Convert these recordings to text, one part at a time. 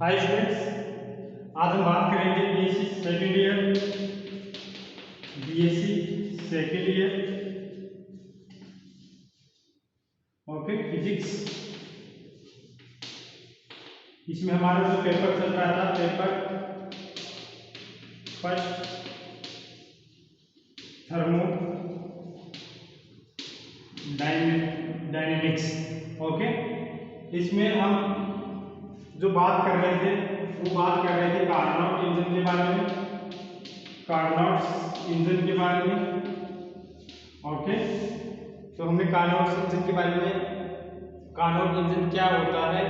Hi students, आज हम बात करेंगे BSc second year okay physics. इसमें हमारा जो पेपर चल रहा था, paper first thermo dynamics. Okay, इसमें हम जो बात कर रहे थे वो बात कर रहे थे कार्नोट इंजन के बारे में, कार्नोट इंजन के बारे में। ओके, तो हमने कार्नोट इंजन के बारे में, कार्नोट इंजन क्या होता है,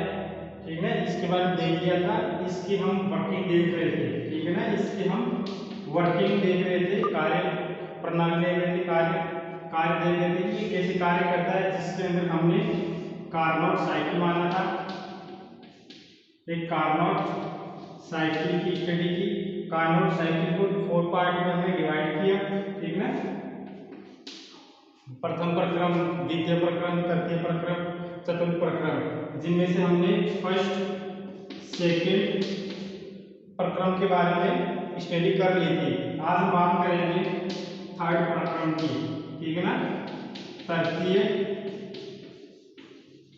ठीक है, इसके बारे में देख लिया था। इसकी हम वर्किंग देख रहे थे, ठीक है ना, इसकी हम वर्किंग देख रहे थे, कार्य प्रणाली देख रहे थे, कार्य देख रहे थे कि कैसे कार्य करता है, जिसके अंदर हमने कार्नोट साइकिल माना था। एक कार्नोट साइकिल की स्टडी की। कार्नोट साइकिल को 4 पार्ट में हमने डिवाइड किया, ठीक ना, प्रथम प्रक्रम, द्वितीय प्रक्रम, तृतीय प्रक्रम, चतुर्थ प्रक्रम, जिनमें से हमने फर्स्ट सेकेंड प्रक्रम के बारे में स्टडी कर ली थी। आज हम बात करेंगे थर्ड प्रक्रम की, ठीक है ना, तृतीय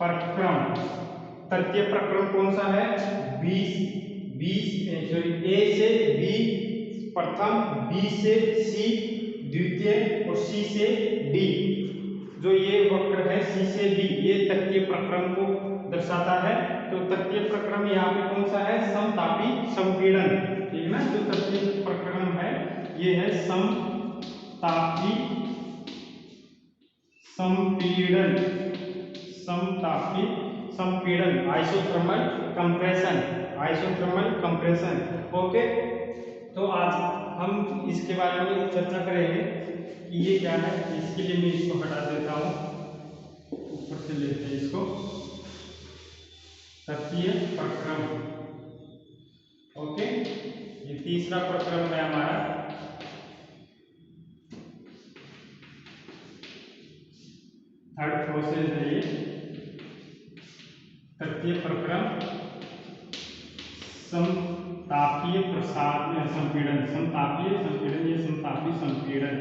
प्रक्रम। तृतीय प्रक्रम कौन सा है? 20 ए से बी प्रथम, बी से सी द्वितीय और सी से डी। जो ये वक्र है सी से डी, ये तृतीय प्रक्रम को दर्शाता है। तो तृतीय प्रक्रम यहाँ पे कौन सा है? समतापी संपीड़न, ठीक है ना। जो तृतीय प्रक्रम है ये है समतापी संपीड़न, समतापी संपीड़न, isothermal compression, isothermal compression. Okay, तो आज हम इसके बारे में चर्चा करेंगे कि ये क्या है। इसके लिए मैं इसको हटा देता हूँ, ऊपर से लेते हैं इसको। तृतीय प्रक्रम, ओके, ये तीसरा प्रक्रम है हमारा। थर्ड प्रोसेस है ये तृतीय प्रक्रम। समतापीय प्रसार संपीड़न, समतापीय संपीड़न, ये समतापी संपीड़न।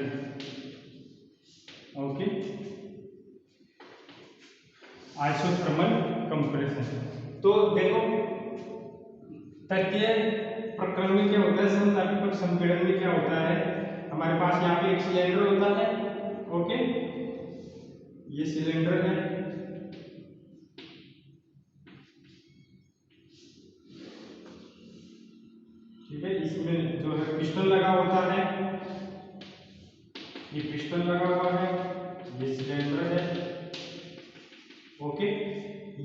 Okay, isothermal compression. तो देखो तृतीय प्रक्रम में क्या होता है, समतापी संपीड़न में क्या होता है, हमारे पास यहाँ पे एक सिलेंडर होता है। ओके, ये सिलेंडर है, ठीक है। इसमें जो है पिस्टन लगा होता है, ये पिस्टन लगा हुआ है, ये सिलेंडर है। ओके,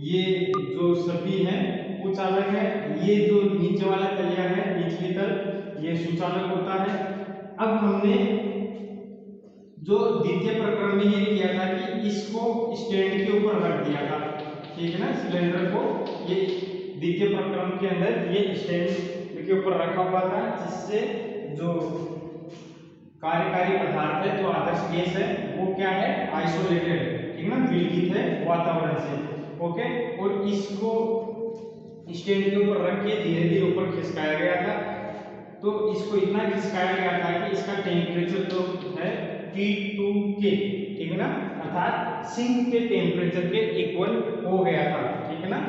ये जो सभी है वो चालक है, ये जो नीचे वाला तलिया है, निचली तल, ये सुचालक होता है। अब हमने जो द्वितीय प्रक्रम में ये किया था कि इसको स्टैंड के ऊपर रख दिया था, ठीक है ना, सिलेंडर को। ये द्वितीय प्रक्रम के अंदर ये स्टैंड के ऊपर रखा हुआ था, जिससे जो कार्यकारी पदार्थ है, जो आदर्श गैस है, वो क्या है, आइसोलेटेड, ठीक है ना, विलगित है वातावरण से। ओके, और इसको स्टैंड के ऊपर रख के धीरे धीरे ऊपर खिसकाया गया था। तो इसको इतना खिसकाया गया था कि इसका टेम्परेचर जो है T2K, ठीक है ना, अर्थात सिंक के टेम्परेचर के इक्वल हो गया था, ठीक है ना,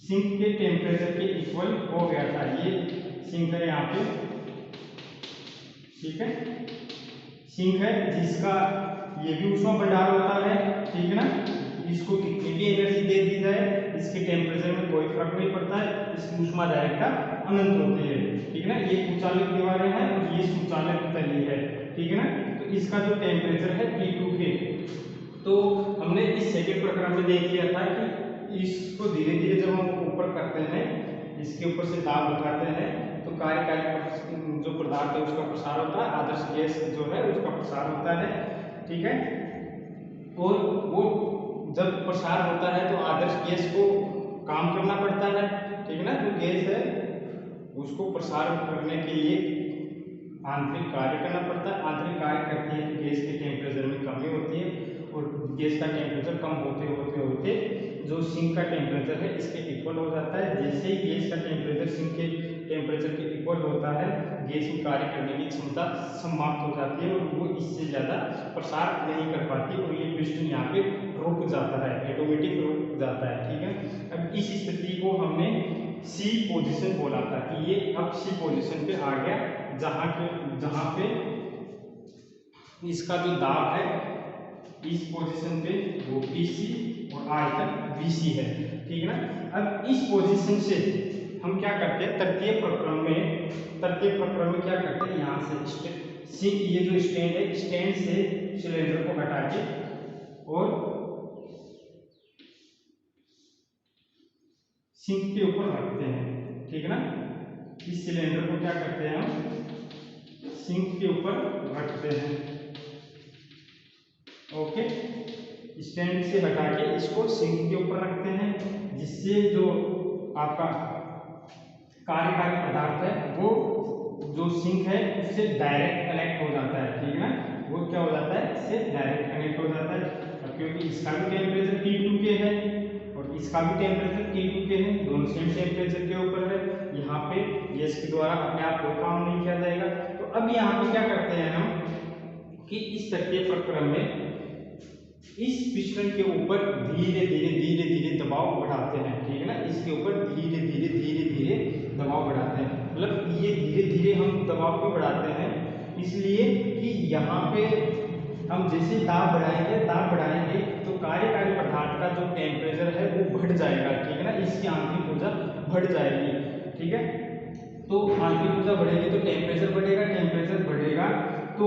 सिंक के टेम्परेचर के इक्वल हो गया था। ये सिंक है यहाँ पे, ठीक है, सिंक है जिसका ये भी ऊष्मा भंडार होता है, ठीक है ना। इसको कितनी भी एनर्जी दे दी जाए, इसके टेम्परेचर में कोई फर्क नहीं पड़ता है, इसकी ऊष्मा धारिता अनंत होती है, ठीक है ना। ये कुचालक दीवारें हैं और ये सुचालक तली है, ठीक है ना। तो इसका जो टेम्परेचर है T2K। तो हमने इस सेकंड प्रक्रम में देख लिया था कि इसको धीरे धीरे जब हम ऊपर करते हैं, इसके ऊपर से दाब लगाते हैं, तो कार्यकारी जो पदार्थ है उसका प्रसार होता है, आदर्श गैस जो है उसका प्रसार होता है, ठीक है। और वो जब प्रसार होता है तो आदर्श गैस को काम करना पड़ता है, ठीक है ना। जो गैस है उसको प्रसार करने के लिए आंतरिक कार्य करना पड़ता है। आंतरिक कार्य करती है तो गैस के टेम्परेचर में कमी होती है, और गैस का टेम्परेचर कम होते होते होते जो सिंक का टेम्परेचर है इसके इक्वल हो जाता है। जैसे ही गैस का टेम्परेचर सिंक के टेम्परेचर के इक्वल होता है, गैस में कार्य करने की क्षमता समाप्त हो जाती है और वो इससे ज़्यादा प्रसार नहीं कर पाती और ये पिस्टन यहाँ पे रुक जाता है, ऑटोमेटिक रुक जाता है। ठीक है, अब इस स्थिति को हमने सी पोजीशन बोला था कि ये अब सी पोजीशन पे आ गया, जहाँ पे इसका जो दाब है इस पोजीशन पे वो PC और आयतन BC है। ठीक है ना, अब इस पोजीशन से हम क्या करते हैं, तृतीय प्रक्रम में क्या करते हैं, यहाँ से ये जो स्टैंड है, स्टैंड से सिलेंडर को हटा के और सिंक के ऊपर रखते हैं। ठीक है ना, इस सिलेंडर को क्या करते हैं हम सिंक के ऊपर रखते हैं। ओके, स्टैंड से हटा के इसको सिंक के ऊपर रखते हैं, जिससे जो आपका कार्यकारी पदार्थ है वो जो सिंक है उससे डायरेक्ट कनेक्ट हो जाता है। ठीक है ना, वो क्या हो जाता है, इससे डायरेक्ट कनेक्ट हो जाता है। अब क्योंकि इसका भी टेम्परेचर T2 के है और इसका भी टेम्परेचर T2 के है, दोनों सेम टेम्परेचर के ऊपर है, यहाँ पे गैस के द्वारा अपने आप कोई काम नहीं किया जाएगा। तो अब यहाँ पे क्या करते हैं हम कि इस तृतीय प्रक्रम में इस पिस्टन के ऊपर धीरे धीरे दबाव बढ़ाते हैं। ठीक है ना, इसके ऊपर धीरे धीरे दबाव बढ़ाते हैं। मतलब ये धीरे धीरे हम दबाव क्यों बढ़ाते हैं, इसलिए कि यहाँ पे हम जैसे दाब बढ़ाएंगे तो कार्यकारी पदार्थ का जो टेम्परेचर है वो बढ़ जाएगा। ठीक है ना, इसकी आंतरिक ऊर्जा बढ़ जाएगी। ठीक है, तो आंतरिक ऊर्जा बढ़ेगी तो टेम्परेचर बढ़ेगा। तो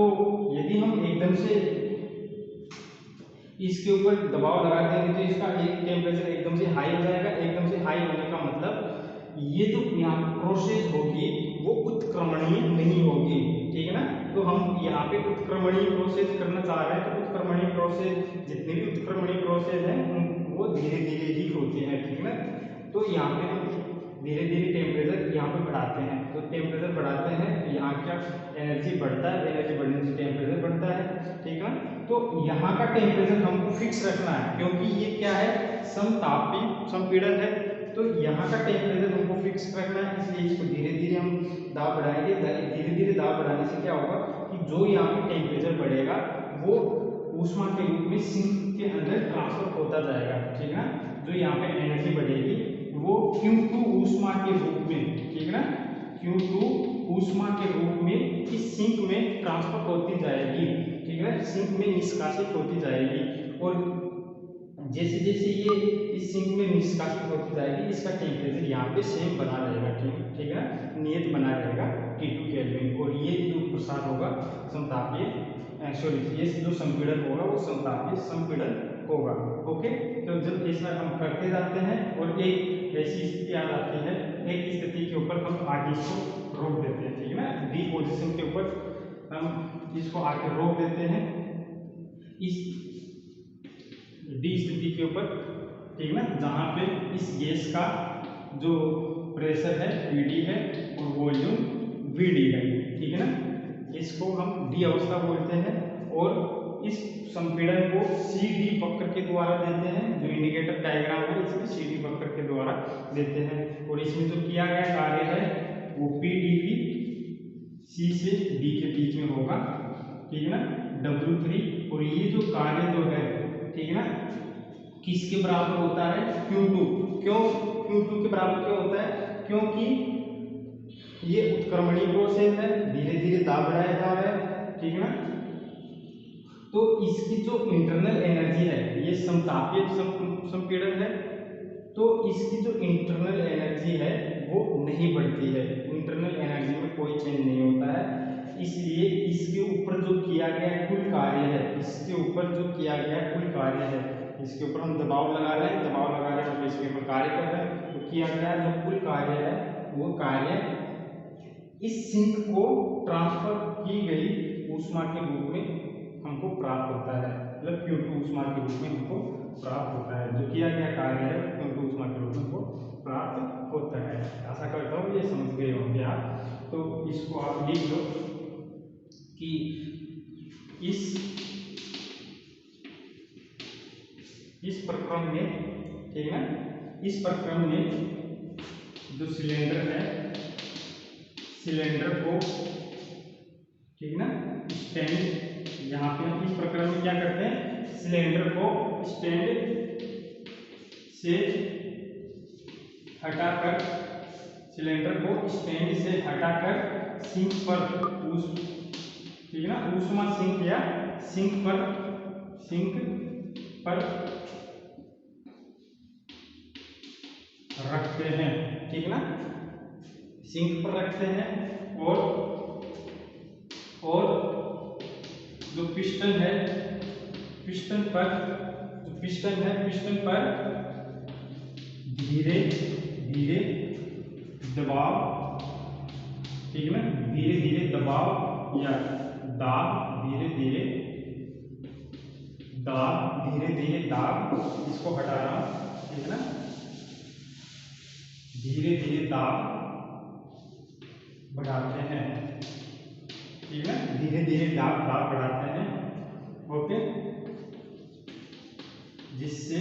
यदि हम एकदम से इसके ऊपर दबाव लगा देंगे तो इसका एक टेम्परेचर एकदम से हाई हो जाएगा। एकदम से हाई होने का मतलब ये जो यहाँ प्रोसेस होगी वो उत्क्रमणीय नहीं होगी। ठीक है ना, तो हम यहाँ पे उत्क्रमणीय प्रोसेस करना चाह रहे हैं, तो उत्क्रमणीय प्रोसेस जितने भी उत्क्रमणीय प्रोसेस हैं वो धीरे धीरे ही होते हैं। ठीक है ना, तो यहाँ पे हम धीरे धीरे टेम्परेचर यहाँ पे बढ़ाते हैं, तो टेम्परेचर बढ़ाते हैं तो यहाँ क्या एनर्जी बढ़ता है, एनर्जी बढ़ने से टेम्परेचर बढ़ता है। ठीक है ना, तो यहाँ का टेम्परेचर हमको फिक्स रखना है क्योंकि ये क्या है, समतापी संपीड़न है, तो यहाँ का टेम्परेचर हमको फिक्स रखना है। इसलिए इसको धीरे धीरे हम दाब बढ़ाएंगे। धीरे धीरे दाब बढ़ाने से क्या होगा कि जो यहाँ पे टेम्परेचर बढ़ेगा वो ऊष्मा के रूप में सिंक के अंदर ट्रांसफर होता जाएगा। ठीक है ना, जो यहाँ पे एनर्जी बढ़ेगी वो Q2 ऊष्मा के रूप में, ठीक है ना, Q2 ऊष्मा के रूप में इस सिंक में ट्रांसफर होती जाएगी। ठीक है ना, सिंक में निष्कासित होती जाएगी और जैसे जैसे ये इस सिंक में निष्कासित होती जाएगी इसका टेम्परेचर यहाँ पे सेम बना रहेगा। ठीक है ना, नियत बना रहेगा T2 केल्विन। और ये जो प्रसार होगा समतापीय ये जो संपीड़न होगा वो समतापीय संपीड़न होगा। ओके, तो जब ऐसा हम करते जाते हैं और एक ऐसी स्थिति आ जाती है, एक स्थिति के ऊपर हम आगे इसको रोक देते हैं। ठीक है ना, डी पोजीशन के ऊपर हम इसको आके रोक देते हैं इस डी स्थिति के ऊपर। ठीक है ना, जहाँ पे इस गैस का जो प्रेशर है PD है और वॉल्यूम VD है। ठीक है ना, इसको हम डी अवस्था बोलते हैं और इस संपीड़न को CD वक्र के द्वारा देते हैं। जो इंडिकेटर डायग्राम है इसमें CD वक्र के द्वारा देते हैं और इसमें जो किया गया कार्य है वो PdV C से D के बीच में होगा। ठीक है ना, W3 और ये जो कार्य जो है, ठीक है ना, किसके बराबर होता है, Q2। क्यों Q2 के बराबर क्यों होता है, क्योंकि ये उत्क्रमणीय प्रोसेस है, धीरे धीरे दाब बढ़ाया जा रहा है। ठीक है ना, तो इसकी जो इंटरनल एनर्जी है ये समतापीय संपीड़न है, तो इसकी जो इंटरनल एनर्जी है वो नहीं बढ़ती है। इंटरनल एनर्जी में कोई चेंज नहीं होता है। इसलिए इसके ऊपर जो किया गया कुल कार्य है, इसके ऊपर जो किया गया कुल कार्य है, इसके ऊपर हम दबाव लगा रहे हैं हम इसके ऊपर कार्य कर रहे हैं, तो किया गया जो कुल कार्य है वो कार्य इस सिंक को ट्रांसफर की गई ऊष्मा के रूप में हमको प्राप्त होता है। मतलब Q2 ऊष्मा के रूप में हमको प्राप्त होता है। जो किया गया कार्य है Q2 ऊष्मा के रूप में हमको प्राप्त होता है। आशा करता हूँ ये समझ गए होंगे आप। तो इसको आप लिख लो कि इस प्रक्रम में, ठीक है ना। इस प्रक्रम में जो सिलेंडर है, सिलेंडर को, ठीक है ना, स्टैंड, यहाँ पे हम इस प्रक्रम में क्या करते हैं, सिलेंडर को स्टैंड से हटाकर, सिलेंडर को स्टैंड से हटाकर सिंक पर ठीक है ना, ऊष्मा सिंक या सिंक पर रखते हैं, ठीक है ना, सिंक पर रखते हैं। और जो पिस्टन है, पिस्टन पर धीरे धीरे दबाव, ठीक है ना, धीरे धीरे दबाव या दाब, धीरे धीरे दाब, इसको हटा रहा हूं, ठीक है ना, धीरे धीरे दाब बढ़ाते हैं, ठीक है ना, धीरे धीरे दाब बढ़ाते हैं। ओके, जिससे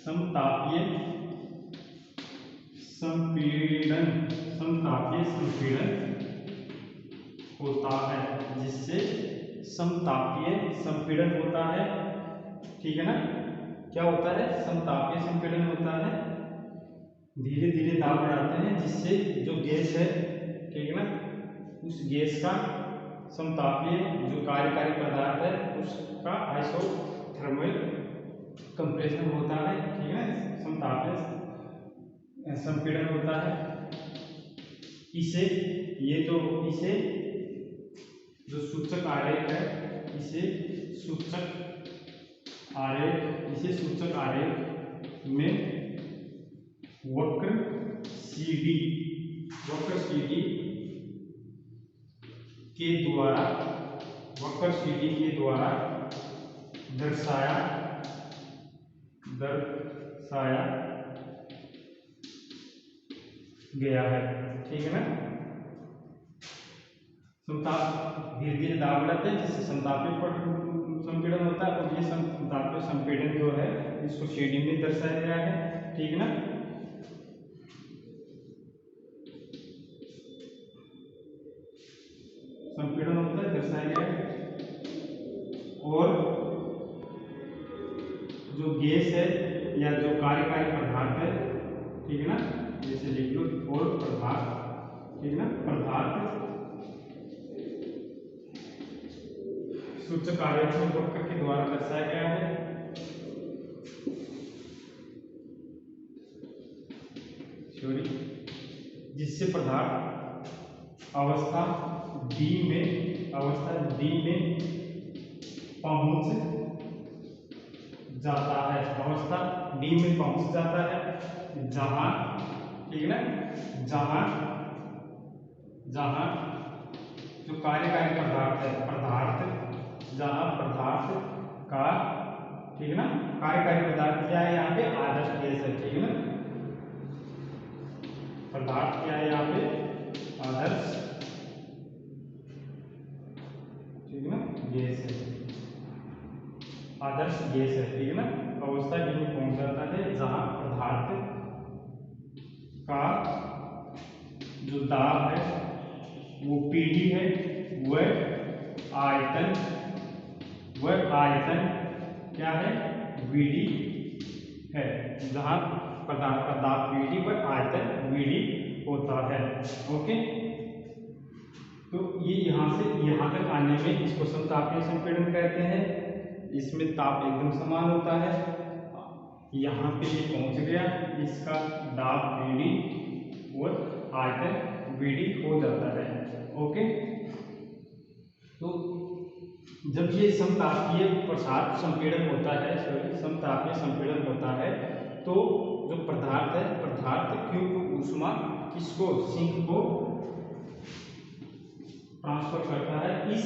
समतापीय संपीड़न होता है, जिससे समतापीय संपीड़न होता है, ठीक है ना। क्या होता है, समतापीय संपीड़न होता है, धीरे धीरे दाब बढ़ाते हैं, जिससे जो गैस है, ठीक है ना, उस गैस का समतापीय जो कार्यकारी पदार्थ है उसका आइसोथर्मल कंप्रेशन होता है, ठीक है ना, समतापीय संपीड़न होता है। इसे जो सूचक आरेख है, इसे सूचक आरेख में वक्र CD के द्वारा दर्शाया गया है, ठीक है ना। धीरे धीरे दाब बढ़ाते हैं, जिससे समतापीय संपीड़न होता है, और ये समतापीय संपीड़न जो है इसको CD में दर्शाया गया है, ठीक है ना। संपीड़न होता है, दर्शाया गया है। और जो गैस है या जो कार्यकारी पदार्थ है, ठीक है ना, जैसे लिख लो, और पदार्थ, ठीक है ना, पदार्थ सूचक आरेख में वक्र के द्वारा दर्शाया गया है। जिससे पदार्थ अवस्था D में पहुंच जाता है, अवस्था D में पहुंच जाता है, जहां, ठीक है ना, जहां जो कार्यकारी पदार्थ है, जहां पदार्थ का, ठीक है ना, कार्यकारी पदार्थ क्या है, यहाँ पे आदर्श गैस है, ठीक है ना, पदार्थ क्या है यहाँ पे, आदर्श, ठीक है ना, गैस है, आदर्श गैस है, ठीक है ना, अवस्था D में पहुंच जाता है, जहां पदार्थ का जो दाब है वो PD है, वह आयतन क्या है, VD है, जहां पदार्थ का दाब VD व आयतन VD होता है। ओके, तो ये यहाँ से यहाँ तक आने में इसको समतापीय संपीड़न कहते हैं। इसमें ताप एकदम समान होता है, यहाँ पे ये पहुंच गया, इसका दाब VD और आयतन VD हो जाता है। ओके, तो जब ये समतापीय प्रसार संपीड़न होता है, समतापीय संपीड़न होता है, तो जो पदार्थ क्योंकि ऊष्मा किसको, सिंक को ट्रांसफर करता है। इस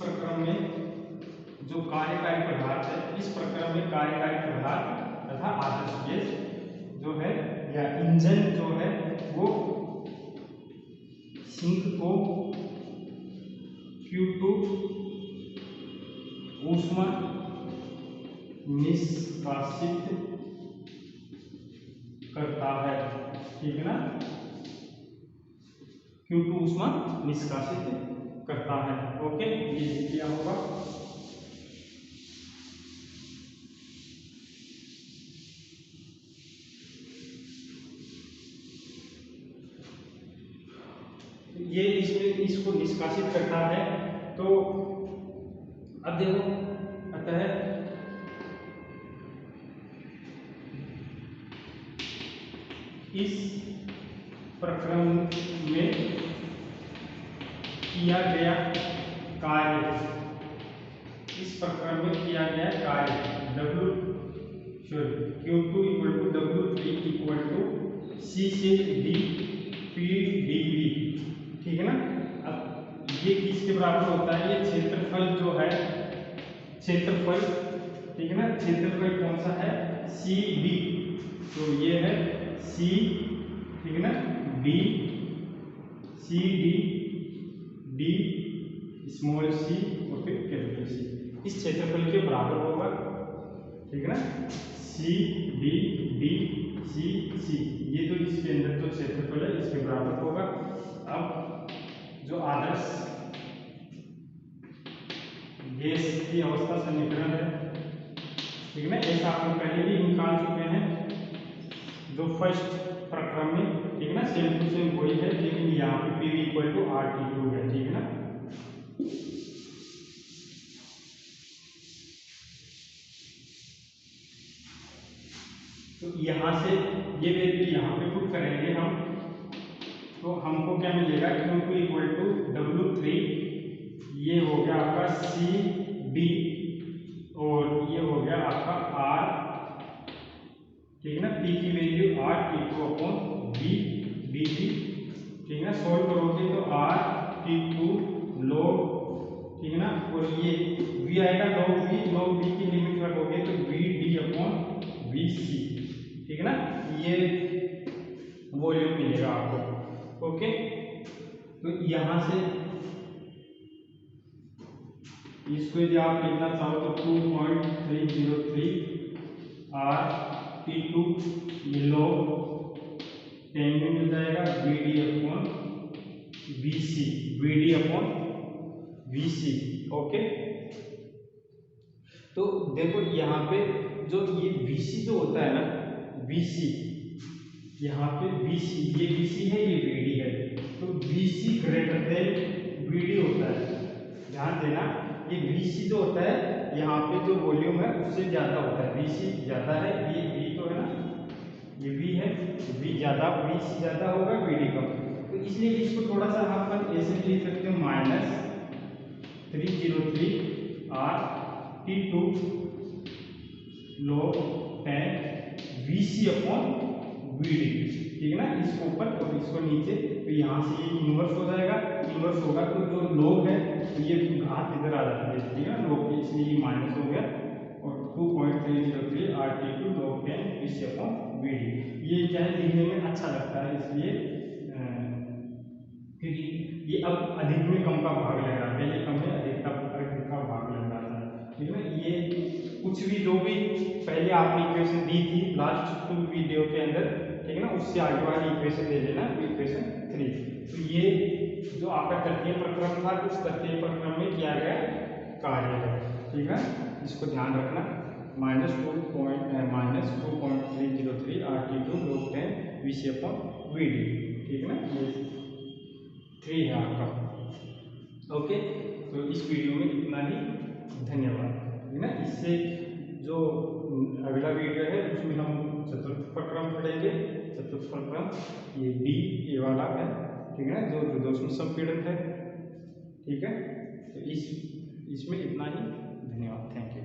प्रक्रम में जो कार्यकारी पदार्थ है, इस प्रक्रम में कार्यकारी पदार्थ तथा आदर्श गैस जो है या इंजन जो है वो इंक को Q2 ऊष्मा निष्कासित करता है, ठीक है ना, Q2 ऊष्मा निष्कासित करता है। ओके, ये क्या होगा, ये इसमें इसको निष्कासित करता है। तो अब देखो, अतः इस प्रक्रम में किया गया कार्य, इस प्रक्रम में किया गया कार्य Q2 equal to W3 equal to C से D P dV, ठीक है ना। अब ये किसके बराबर होता है, ये क्षेत्रफल जो है, क्षेत्रफल, ठीक है ना, क्षेत्रफल कौन सा है, CD, तो ये है C, ठीक है ना, D, CD, D small c और फिर कैपिटल C, इस क्षेत्रफल के बराबर होगा, ठीक है ना, C D D C C, ये तो इसके अंदर जो क्षेत्रफल है इसके बराबर होगा। अब जो आदर्श गैस की अवस्था समीकरण है, ठीक है ना, ऐसा आपने पहले भी निकाल चुके हैं जो फर्स्ट प्रक्रम में, ठीक है ना, सेम टू सेम वही है, लेकिन यहाँ पे PV इक्वल टू RT2 है, ठीक है ना। तो यहाँ से ये वैल्यू यहाँ पे पुट करेंगे हम, तो हमको क्या मिलेगा, Q2 इक्वल टू W3, ये हो गया आपका CD और ये हो गया आपका R, ठीक है ना, P की value RT2 upon V dt, ठीक है ना, सोल्व करोगे तो RT2 log, ठीक है ना, और ये V आएगा log V की लिमिट रखोगे तो VD अपॉन VC, ठीक है ना, ये वॉल्यूम मिलेगा आपको। ओके, तो यहां से इसको यदि आप लिखना चाहो तो 2.303 RT2 ये log 10 में मिल जाएगा VD अपॉन VC। ओके, तो देखो यहाँ पे जो ये VC जो होता है ना, VC, यहाँ पे VC, ये VC है, ये VD है, तो VC ग्रेटर देन VD होता है, ध्यान देना, ये VC जो होता है यहाँ पे जो वॉल्यूम है उससे ज्यादा होता है, VC ज्यादा है, ये V तो है ना, ये V है, V ज्यादा, VC ज्यादा होगा, VD कम, तो इसलिए इसको थोड़ा सा हम ऐसे लिख सकते हैं, -303 RT2 log 10 VC upon VD, ठीक है ना, इसको ऊपर और इसको नीचे, तो यहाँ से ये इन्वर्स हो जाएगा, इन्वर्स होगा तो जो log है तो ये घात इधर आ जाती है, ठीक है ना, log, इसलिए ये माइनस हो गया, और 2.303 RT2 log 10 VC upon VD, ये क्या है, लिखने में अच्छा लगता है, इसलिए क्योंकि ये अब अधिक में कम का भाग लग रहा है, पहले कम में अधिक का भाग लग रहा था, ठीक है ना। ये कुछ भी जो भी पहले आपने इक्वेशन दी थी लास्ट वीडियो के अंदर, ठीक है ना, उससे आगे वाली इक्वेशन ले लेना, इक्वेशन 3। तो ये जो आपका तृतीय प्रक्रम था, उस तृतीय प्रक्रम में किया गया कार्य है, ठीक है, इसको ध्यान रखना, -2.303 RT2 log 10 VC upon VD, ठीक है ना, ये 3 है आपका। ओके, तो इस वीडियो में इतना ही, धन्यवाद, ठीक है ना। इससे जो अगला वीडियो है उसमें हम चतुर्थ प्रक्रम पढ़ेंगे, चतुर्थ प्रक्रम ये D वाला है, ठीक है ना, जो रुद्धोष्म संपीड़न है, ठीक है, तो इसमें इतना ही, धन्यवाद, थैंक यू।